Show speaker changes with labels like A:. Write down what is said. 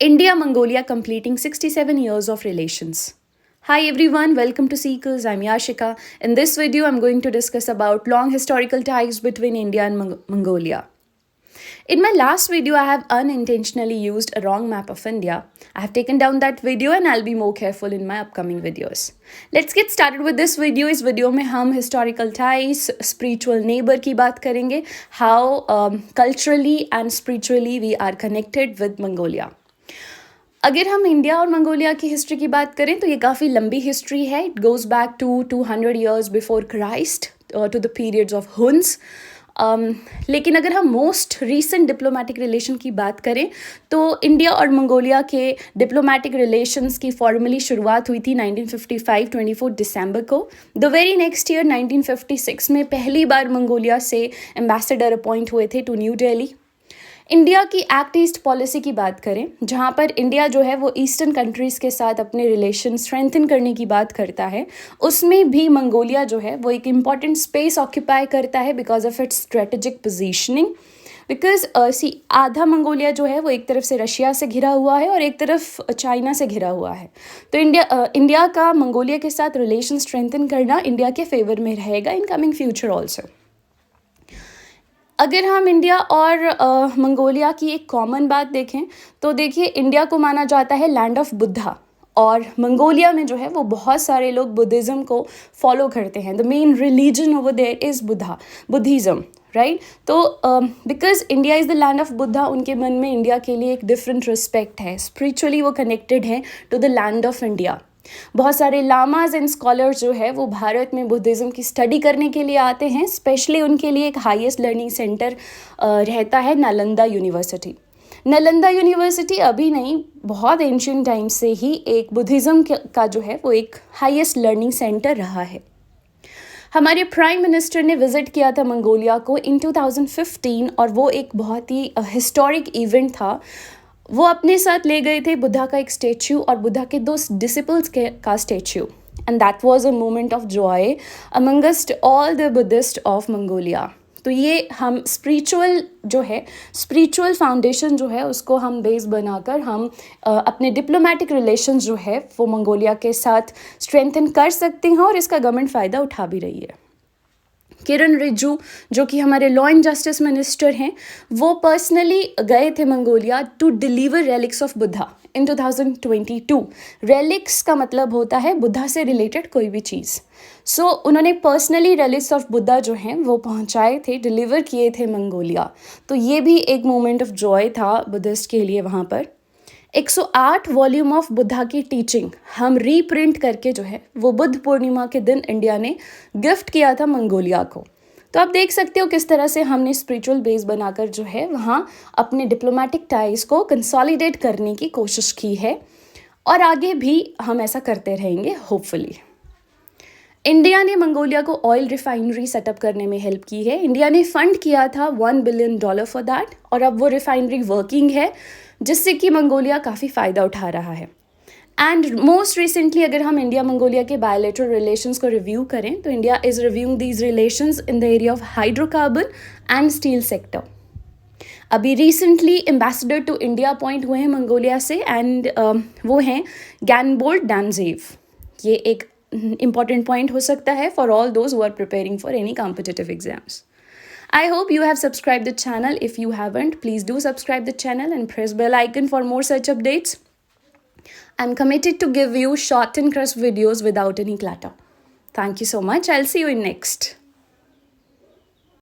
A: India Mongolia completing 67 years of relations. Hi everyone, welcome to Seekers. I'm Yashika. In this video, I'm going to discuss about long historical ties between India and Mongolia. In my last video, I have unintentionally used a wrong map of India. I have taken down that video and I'll be more careful in my upcoming videos. Let's get started with this video. इस video में हम historical ties, spiritual neighbor की बात करेंगे, how culturally and spiritually we are connected with Mongolia. अगर हम India और Mongolia की हिस्ट्री की बात करें तो ये काफ़ी लंबी हिस्ट्री है. It goes back to 200 years before Christ to the periods of Huns. लेकिन अगर हम मोस्ट रीसेंट डिप्लोमेटिक रिलेशन की बात करें तो इंडिया और मंगोलिया के डिप्लोमेटिक रिलेशंस की फॉर्मली शुरुआत हुई थी 1955 24 दिसंबर को. द वेरी नेक्स्ट ईयर 1956 में पहली बार मंगोलिया से एम्बेसडर अपॉइंट हुए थे टू न्यू दिल्ली. इंडिया की एक्ट ईस्ट पॉलिसी की बात करें, जहाँ पर इंडिया जो है वो ईस्टर्न कंट्रीज़ के साथ अपने रिलेशन स्ट्रेंथन करने की बात करता है, उसमें भी मंगोलिया जो है वो एक इम्पॉर्टेंट स्पेस ऑक्यूपाई करता है because of its strategic positioning. Because आधा मंगोलिया जो है वो एक तरफ से रशिया से घिरा हुआ है और एक तरफ चाइना से घिरा हुआ है. तो इंडिया का मंगोलिया के साथ रिलेशन स्ट्रेंथन करना इंडिया के फेवर में रहेगा इन कमिंग फ्यूचर ऑल्सो. अगर हम इंडिया और मंगोलिया की एक कॉमन बात देखें तो देखिए, इंडिया को माना जाता है लैंड ऑफ बुद्धा और मंगोलिया में जो है वो बहुत सारे लोग बुद्धिज़्म को फॉलो करते हैं. The main religion over there is Buddhism, right. तो because India is the land of Buddha, उनके मन में इंडिया के लिए एक डिफरेंट रिस्पेक्ट है. स्पिरिचुअली वो कनेक्टेड हैं to the land of India. बहुत सारे लामाज एंड स्कॉलर्स जो है वो भारत में बुद्धिज़्म की स्टडी करने के लिए आते हैं. स्पेशली उनके लिए एक हाईएस्ट लर्निंग सेंटर रहता है नालंदा यूनिवर्सिटी. नालंदा यूनिवर्सिटी अभी नहीं, बहुत एंशियंट टाइम से ही एक बुद्धिज़्म का जो है वो एक हाईएस्ट लर्निंग सेंटर रहा है. हमारे प्राइम मिनिस्टर ने विज़िट किया था मंगोलिया को इन 2015 और वो एक बहुत ही हिस्टोरिक इवेंट था. वो अपने साथ ले गए थे बुद्धा का एक स्टैच्यू और बुद्धा के दो डिसिपल्स का statue, and that was a moment of Joy amongst all the Buddhist of Mongolia. तो ये हम स्पिरिचुअल फाउंडेशन जो है उसको हम बेस बनाकर हम अपने डिप्लोमेटिक रिलेशन जो है वो मंगोलिया के साथ स्ट्रेंथन कर सकते हैं और इसका गवर्नमेंट फ़ायदा उठा भी रही है. किरण रिजिजू जो कि हमारे लॉ एंड जस्टिस मिनिस्टर हैं, वो पर्सनली गए थे Mongolia to deliver relics of Buddha in 2022. Relics का मतलब होता है बुद्धा से रिलेटेड कोई भी चीज़. सो उन्होंने पर्सनली रेलिक्स ऑफ बुद्धा जो हैं वो पहुंचाए थे, डिलीवर किए थे मंगोलिया. तो ये भी एक मोमेंट ऑफ जॉय था बुद्धिस्ट के लिए. वहाँ पर 108 वॉल्यूम ऑफ बुद्धा की टीचिंग हम रीप्रिंट करके जो है वो बुद्ध पूर्णिमा के दिन इंडिया ने गिफ्ट किया था मंगोलिया को. तो आप देख सकते हो किस तरह से हमने स्पिरिचुअल बेस बनाकर जो है वहाँ अपने डिप्लोमेटिक टाइज को कंसोलिडेट करने की कोशिश की है और आगे भी हम ऐसा करते रहेंगे होपफुली. इंडिया ने मंगोलिया को ऑयल रिफाइनरी सेटअप करने में हेल्प की है. इंडिया ने फंड किया था $1 बिलियन फॉर दैट और अब वो रिफाइनरी वर्किंग है जिससे कि मंगोलिया काफ़ी फ़ायदा उठा रहा है. एंड मोस्ट रिसेंटली अगर हम इंडिया मंगोलिया के बायोलेटरल रिलेशंस को रिव्यू करें तो India is reviewing these relations in the area of hydrocarbon and steel sector. अभी recently ambassador to India appoint हुए हैं मंगोलिया से एंड वो हैं गैनबोल्ड डैमजेव. ये एक important point हो सकता है for all those who are preparing for any competitive exams. I hope you have subscribed the channel. If you haven't, please do subscribe the channel and press bell icon for more such updates. I'm committed to give you short and crisp videos without any clutter. Thank you so much. I'll see you in next.